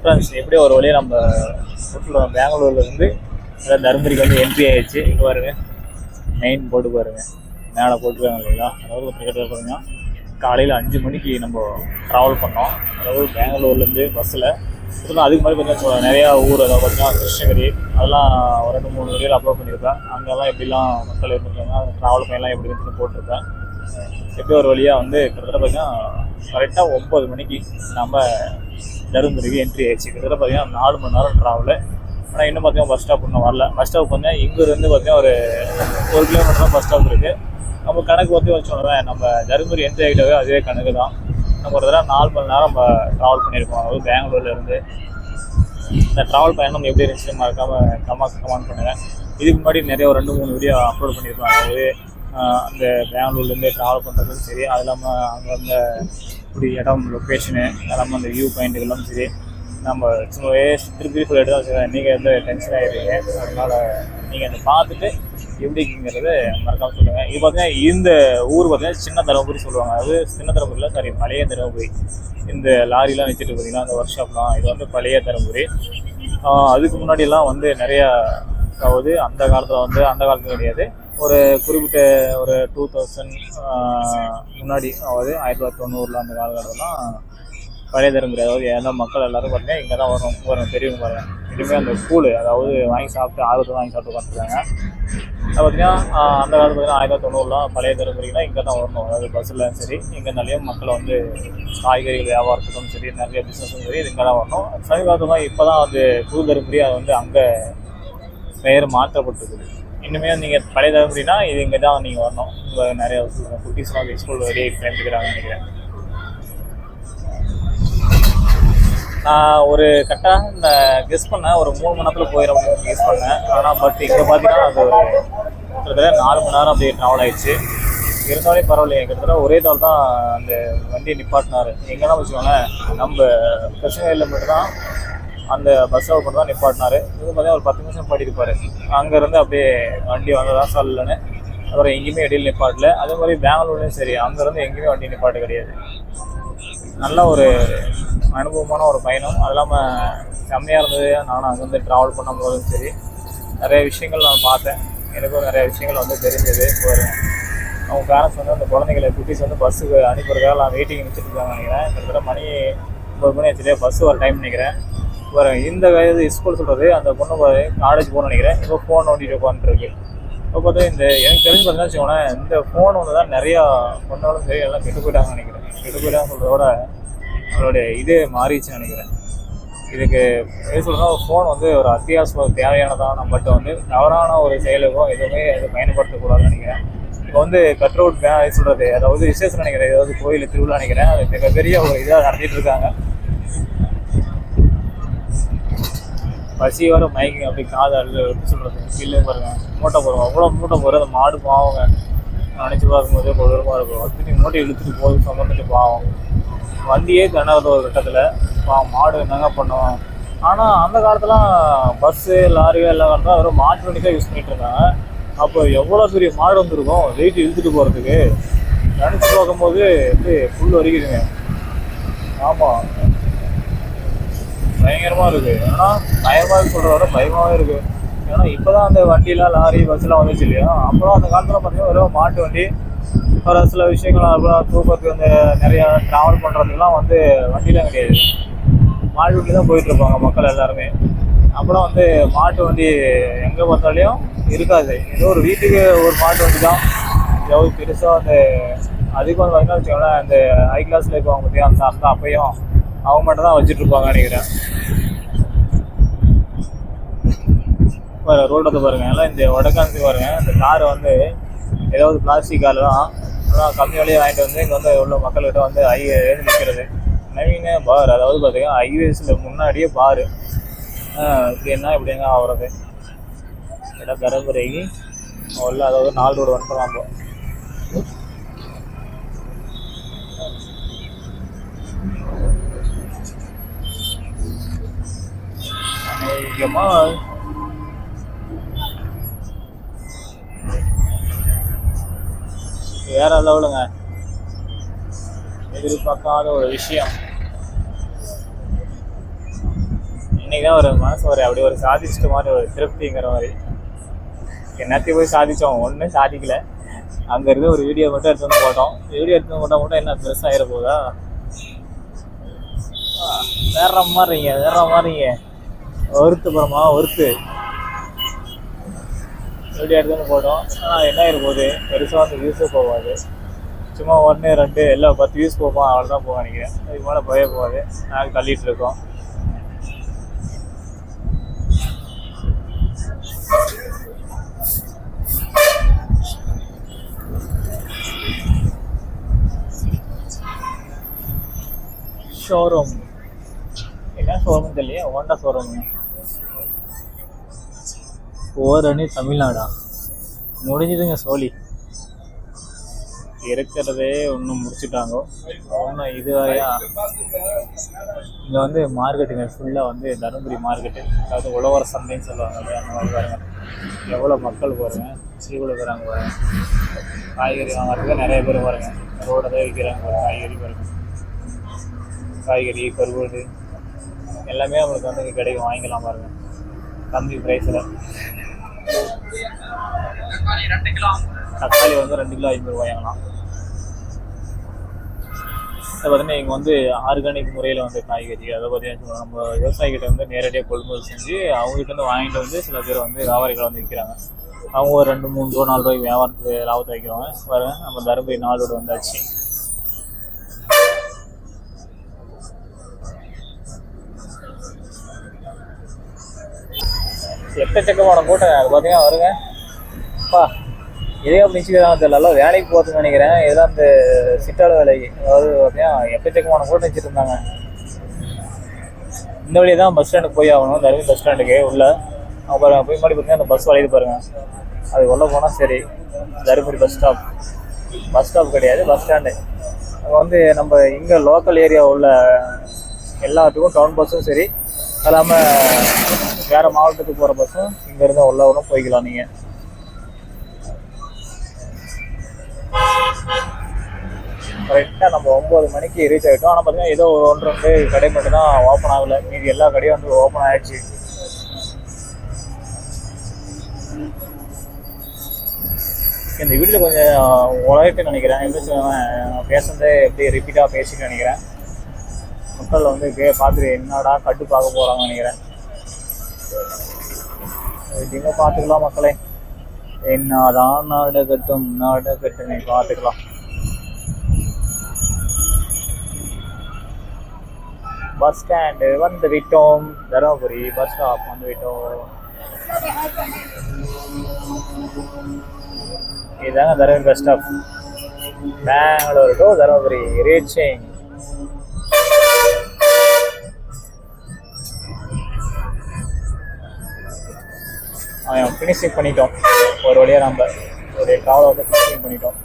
Friends எப்படியோ ஒரு வழியாக நம்ம சுற்றுலோம் பெங்களூர்லேருந்து தருமபுரிக்கு வந்து என்ட்ரி ஆகிடுச்சு. இங்கே பாருங்க மெயின் போட்டு பாருங்க மேலே போட்டுருக்காங்க இல்லைங்களா. அதாவது டிக்கெட் பாருங்க காலையில் 5 மணிக்கு நம்ம ட்ராவல் பண்ணோம். அதாவது பெங்களூர்லேருந்து பஸ்ஸில் அதுக்கு மாதிரி பார்த்தீங்கன்னா நிறையா ஊர், அதாவது பார்த்தீங்கன்னா கிருஷ்ணகிரி அதெல்லாம் ஒரு 2-3 வீடியோவில் அப்லோட் பண்ணியிருப்பேன். அங்கெல்லாம் எப்படிலாம் மக்கள் இருந்துருக்காங்க, அந்த ட்ராவல் பண்ணலாம் எப்படி இருக்குன்னு போட்டிருப்பேன். எப்படி ஒரு வழியாக வந்து கிட்டத்தட்ட பார்த்தீங்கன்னா கரெக்டாக 9 மணிக்கு நம்ம தருமபுரிக்கு என்ட்ரி ஆயிடுச்சு. கிட்டத்தட்ட பார்த்தீங்கன்னா 4 மணி நேரம் ட்ராவலு. ஆனால் இன்னும் பார்த்தீங்கன்னா பஸ் ஸ்டாப் இன்னும் வரல. பஸ் ஸ்டாப் பார்த்தீங்கன்னா இங்கேருந்து பார்த்தீங்கன்னா ஒரு 1 கிலோமீட்டர் தான் பஸ் ஸ்டாப் இருக்குது. நம்ம கணக்கு பற்றி வச்சோம்னா நம்ம தருமபுரி என்ட்ரி ஆகிட்டாவே அதுவே கணக்கு தான். நம்ம ஒரு தடவை 4 மணி நேரம் நம்ம ட்ராவல் பண்ணியிருக்கோம். அதாவது பெங்களூர்லேருந்து. இந்த ட்ராவல் பயணம் எப்படி இருந்துச்சுன்னு மறக்காமல் கமெண்ட் பண்ணுங்கள். இதுக்கு முன்னாடி நிறைய ஒரு 2-3 வீடியோ அப்லோட் பண்ணியிருக்கோம். அதாவது அந்த பெங்களூர்லேருந்து ட்ராவல் பண்ணுறதும் சரி, அது இல்லாமல் அங்கே இருந்த இப்படி இடம் லொக்கேஷனு எல்லாமே அந்த வியூ பாயிண்ட்டுகளும் சரி நம்ம சும்மாவே திருப்பி சொல்லிட்டு தான் சரி. நீங்கள் வந்து டென்ஷன் ஆகிடுவீங்க, அதனால் நீங்கள் அதை பார்த்துட்டு எப்படி இருக்குங்கிறது மறக்காமல் சொல்லுங்கள். இது பார்த்தீங்கன்னா இந்த ஊர் பார்த்தீங்கன்னா சின்ன தருமபுரி சொல்லுவாங்க. அது சின்ன தருமபுரியில் சாரி பழைய தருமபுரி. இந்த லாரிலாம் வச்சுட்டு பார்த்தீங்கன்னா அந்த ஒர்க் ஷாப்லாம் இது வந்து பழைய தருமபுரி. அதுக்கு முன்னாடியெல்லாம் வந்து நிறையா, அதாவது அந்த காலத்தில் கிடையாது, ஒரு குறிப்பிட்ட ஒரு 2000 முன்னாடி, அதாவது 1990 அந்த காலகட்டத்திலாம் பழைய தருமபுரி. அதாவது எல்லா மக்கள் எல்லோரும் பார்த்தீங்கன்னா இங்கே தான் வரும் பெரியவங்க பாருங்கள். இனிமேல் அந்த கூழ் அதாவது வாங்கி சாப்பிட்டு வாங்கி சாப்பிட்டு உட்காந்துருக்காங்க. அது பார்த்தீங்கன்னா அந்த காலத்தில் பார்த்தீங்கன்னா 1990 பழைய தருமபுரினா இங்கே தான் வரணும். அதாவது பஸ்ஸில் சரி இங்கே நிறைய மக்களை வந்து காய்கறிகள் வியாபாரத்துக்கும் சரி நிறைய பிஸ்னஸும் சரி இது இங்கே தான் வரணும். சமீபத்தில் இப்போ தான் வந்து புது தருமபுரி அது வந்து அங்கே பெயர் மாற்றப்பட்டிருக்குது. இன்னுமே நீங்கள் பழைய தருமபுரினா இது இங்கே தான் நீங்கள் வரணும். இப்போ நிறைய குட்டீஸ்லாம் ஸ்கூல் வெளியே பயந்துக்கிறாங்கன்னு நினைக்கிறேன். நான் ஒரு கரெக்டாக இந்த கெஸ் பண்ணேன், ஒரு 3 மணி நேரத்தில் போயிடும் கெஸ் பண்ணேன். ஆனால் பட் இங்கே பார்த்தீங்கன்னா அது ஒரு கிட்டத்தட்ட 4 மணி நேரம் அப்படியே ட்ராவல் ஆகிடுச்சு. இருந்தாலே பரவாயில்லையே, கிட்டத்தட்ட ஒரே நாள் தான் அந்த வண்டியை நிப்பாட்டினார். எங்கன்னா வச்சுக்கோங்களேன், நம்ம கிருஷ்ணகிரியில் மட்டும்தான் அந்த பஸ் ஸ்டாப் மட்டும் தான் நிப்பாட்டினார். இது பார்த்தீங்கன்னா ஒரு 10 நிமிஷம் பாட்டிருப்பார். அங்கேருந்து அப்படியே வண்டி வந்ததான் சொல்லலன்னு அப்புறம் எங்கேயுமே இடையில் நிப்பாட்டல. அதே மாதிரி பெங்களூர்லேயும் சரி அங்கேருந்து எங்கேயுமே வண்டி நிப்பாட்டு கிடையாது. நல்ல ஒரு அனுபவமான ஒரு பயணம். அது இல்லாமல் செம்மையாக இருந்தது. நானும் அங்கேருந்து ட்ராவல் பண்ணும்போதும் சரி நிறைய விஷயங்கள் நான் பார்த்தேன். எனக்கும் நிறைய விஷயங்கள் வந்து தெரிஞ்சது. ஒரு அவங்க பேரண்ட்ஸ் வந்து அந்த குழந்தைங்களை குட்டீஸ் வந்து பஸ்ஸுக்கு அனுப்புறதுக்காக நான் வெயிட்டிங் வச்சுருக்காங்க நினைக்கிறேன். கிட்டத்தட்ட மணி 9 மணி ஆச்சுட்டு பஸ்ஸு வர டைம் நினைக்கிறேன். ஒரு இந்த வயது ஸ்கூல் சொல்கிறது அந்த பொண்ணு காலேஜ் போகணும்னு நினைக்கிறேன். இப்போ ஃபோன் நோண்டிட்டு உட்காந்துருக்கு. இப்போ பார்த்தா இந்த எனக்கு தெரிஞ்சு பார்த்தீங்கன்னா வச்சுக்கோங்களேன், இந்த ஃபோன் வந்து தான் நிறையா பொண்ணாலும் சரி எல்லாம் கெட்டு போயிட்டாங்கன்னு நினைக்கிறேன். கெட்டு போயிட்டாங்கன்னு சொல்கிறதோட அவங்களுடைய இதே மாறிடுச்சுன்னு நினைக்கிறேன். இதுக்கு எது சொல்கிறோன்னா ஃபோன் வந்து ஒரு அத்தியாவசிய தேவையானதான். நம்மகிட்ட வந்து தவறான ஒரு செயலுக்கும் எதுவுமே அது பயன்படுத்தக்கூடாதுன்னு நினைக்கிறேன். இப்போ வந்து கட்அவுட் சொல்கிறது, அதாவது விசேஷம் நினைக்கிறேன், ஏதாவது கோயில் திருவிழா நினைக்கிறேன், அது மிகப்பெரிய ஒரு இதாக நடத்திட்டு இருக்காங்க. பசி வர மைக்கிங் அப்படி காது எப்படி சொல்கிறது கீழே பாருங்க மூட்டை போடுவோம். அவ்வளோ மூட்டை போடுறது அந்த மாடு பாவங்க நினச்சி பார்க்கும்போதே கொடூரமாக இருக்கும். வச்சுட்டு மூட்டை இழுத்துட்டு போய் சுமந்துட்டு பாவம் வண்டியே திணறது ஒரு கட்டத்தில். மாடு என்னங்க பண்ணுவோம். ஆனால் அந்த காலத்துலாம் பஸ்ஸு லாரிகள் எல்லாம் காலத்தில் வெறும் மாட்டு வண்டி தான் யூஸ் பண்ணிட்டு இருந்தாங்க. அப்போ எவ்வளோ பெரிய மாடு வந்துருக்கும் வெயிட் இழுத்துட்டு போகிறதுக்கு. நினச்சி பார்க்கும்போது எப்படி புல் வரைக்குதுங்க. ஆமாம், பயங்கரமாக இருக்குது. ஆனால் பயமாக சொல்கிறத விட பயமாகவே இருக்குது. ஏன்னா இப்போ தான் அந்த வண்டியெலாம் லாரி பஸ்ஸெலாம் வந்துச்சு இல்லையா. அப்புறம் அந்த காலத்தில் பார்த்தீங்கன்னா வெறும் மாட்டு வண்டி, ஒரு சில விஷயங்கள் அப்புறம் தூக்கத்துக்கு வந்து நிறையா ட்ராவல் பண்ணுறதுக்கெலாம் வந்து வண்டிலாம் கிடையாது. மாட்டு வண்டி தான் போயிட்டுருப்பாங்க மக்கள் எல்லாருமே. அப்புறம் வந்து மாட்டு வண்டி எங்கே பார்த்தாலையும் இருக்காது. ஏதோ ஒரு வீட்டுக்கு ஒரு மாட்டு வண்டி தான். எவ்வளோ பெருசாக அந்த அதுக்கு வந்து பார்த்தீங்கன்னா வச்சுக்கோங்களேன், அந்த ஹை கிளாஸில் இருக்கவங்க பார்த்தீங்கன்னா அந்த அப்பையும் அவங்க மட்டும் தான் வச்சுட்ருப்பாங்க நினைக்கிறேன். ரோட்டை பாருங்கள் எல்லாம் இந்த வடக்காந்து பாருங்கள். இந்த காரை வந்து ஏதாவது பிளாஸ்டிக் கார் தான் அதான் கம்மி விலையை வாங்கிட்டு வந்து இங்கே வந்து உள்ள மக்கள்கிட்ட வந்து எழுதி நிற்கிறது. நவீன பார், அதாவது பார்த்தீங்கன்னா ஹைவேஸில் முன்னாடியே பார். இப்படின்னா இப்படிங்க ஆகிறது இடம் தருமபுரிக்கு உள்ள, அதாவது 4 ரோடு வந்துடலாம். அதிகமாக வேற லெவலுங்க. எதிர்பார்க்காத ஒரு விஷயம். இன்னைக்கு தான் ஒரு மனசு அப்படியே ஒரு சாதிச்சிட்ட மாதிரி ஒரு திருப்திங்கிற மாதிரி. என்னத்தையும் போய் சாதித்தோம், ஒன்றும் சாதிக்கல. அங்கே இருந்து ஒரு வீடியோ மட்டும் எடுத்து வந்து போட்டோம். வீடியோ எடுத்து வந்து போட்டால் மட்டும் என்ன பெருசாக ஆகிட போதா? வேற மாதிரிங்க ஒருத்துப்புறமா ஒருத்து வீடியோ எடுத்து வந்து போட்டோம். ஆனால் என்ன ஆகிருப்போது, பெருசாக வந்து வியூஸே போகாது. சும்மா 1 2 எல்லாம் 10 வியூஸ் போகும், அவ்வளோதான் போக நினைக்கிறேன். இதுக்கு மேலே போயே போகாது. நாங்கள் தள்ளிட்டு இருக்கோம். ஷோரூம் என்ன ஷோரூம் தெரியலையே, ஹோண்டா ஷோரூம். ஓரணி தமிழ்நாடா? முடிஞ்சுதுங்க சோழி. இருக்கிறதே ஒன்றும் முடிச்சுட்டாங்க. ஒன்றும் இது வரையா இங்கே வந்து மார்க்கெட்டுங்க ஃபுல்லாக வந்து தருமபுரி மார்க்கெட்டு, அதாவது உழவர் சந்தைன்னு சொல்லுவாங்க இல்லையா, அந்த மாதிரி பாருங்க எவ்வளோ மக்கள் பாருங்க, இவ்வளோ பேராங்க பாருங்க. காய்கறி வாங்குறதுக்கு நிறைய பேர் பாருங்க, ரோட தான் விற்கிறாங்க பாருங்க. காய்கறி பாருங்க, காய்கறி கருவாடு எல்லாமே நம்மளுக்கு வந்து கிடைக்கும், வாங்கிக்கலாம் பாருங்க கம்மி ப்ரைஸில். தக்காளி வந்து 2 கிலோ 50 ரூபாயாங்களாம். அதை பார்த்தீங்கன்னா இங்கே வந்து ஆர்கானிக் முறையில் வந்து காய்கறி, அதை பார்த்தீங்கன்னா நம்ம விவசாயிகிட்ட வந்து நேரடியாக கொள்முதல் செஞ்சு அவங்ககிட்ட வந்து வாங்கிட்டு வந்து சில பேர் வந்து வியாபாரிகளை வந்து விற்கிறாங்க. அவங்க ஒரு 2 3 ரூபா 4 ரூபாய்க்கு வியாபாரத்துக்கு லாபத்தை வைக்கிறவங்க பாருங்க. நம்ம தருமபுரி நாளோடு வந்தாச்சு. எக்கச்சக்கமான கூட்டம் அது பார்த்தீங்கன்னா வருங்க. அப்பா இதே அப்படி நிச்சயம் தெரியல, வேலைக்கு போகிறதுன்னு நினைக்கிறேன். இதெல்லாம் இந்த சிட்டாள வேலைக்கு, அதாவது பார்த்தீங்கன்னா எக்கச்சக்கமான கூட்டம் வச்சுட்டு இருந்தாங்க. இந்த வழியே தான் பஸ் ஸ்டாண்டுக்கு போய் ஆகணும், தருமபுரி பஸ் ஸ்டாண்டுக்கு உள்ள. அப்புறம் போய் மாதிரி பார்த்தீங்கன்னா அந்த பஸ் வளையுது பாருங்க, அது உள்ள போனால் சரி தருமபுரி பஸ் ஸ்டாப் கிடையாது, பஸ் ஸ்டாண்டு. அங்கே வந்து நம்ம இங்கே லோக்கல் ஏரியா உள்ள எல்லாத்துக்கும் டவுன் பஸ்ஸும் சரி, அது இல்லாமல் வேறு மாவட்டத்துக்கு போகிற பஸ்ஸும் இங்கேருந்து உள்ள போய்க்கலாம் நீங்கள். கரெக்டாக நம்ம 9 மணிக்கு ரீச் ஆகிட்டோம். ஆனால் பார்த்தீங்கன்னா ஏதோ 1 2 கடை மட்டும் தான் ஓப்பன் ஆகலை, மீதி எல்லா கடையும் வந்து ஓப்பன் ஆகிடுச்சு. இந்த வீட்டில் கொஞ்சம் உழைப்புன்னு நினைக்கிறேன். எப்படி பேசுறதே எப்படி ரிப்பீட்டாக பேசிட்டு நினைக்கிறேன். மக்கள் வந்து பார்த்துட்டு என்னடா கட்டு பார்க்க போகிறாங்கன்னு நினைக்கிறேன். எப்படிங்க பார்த்துக்கலாம் மக்களே, என்னதான் நாடகட்டுன்னு பார்த்துக்கலாம். பஸ் ஸ்டாண்டு வந்து விட்டோம், தருமபுரி பஸ் ஸ்டாப் வந்து விட்டோம். இதுதாங்க Dharmapuri bus stop. Bangalore to Dharmapuri reaching. Finishing பண்ணிட்டோம் ஒரு வழியாக. நம்ம ஒரு ட்ராவலை வந்து ஃபினிஷிங் பண்ணிட்டோம்.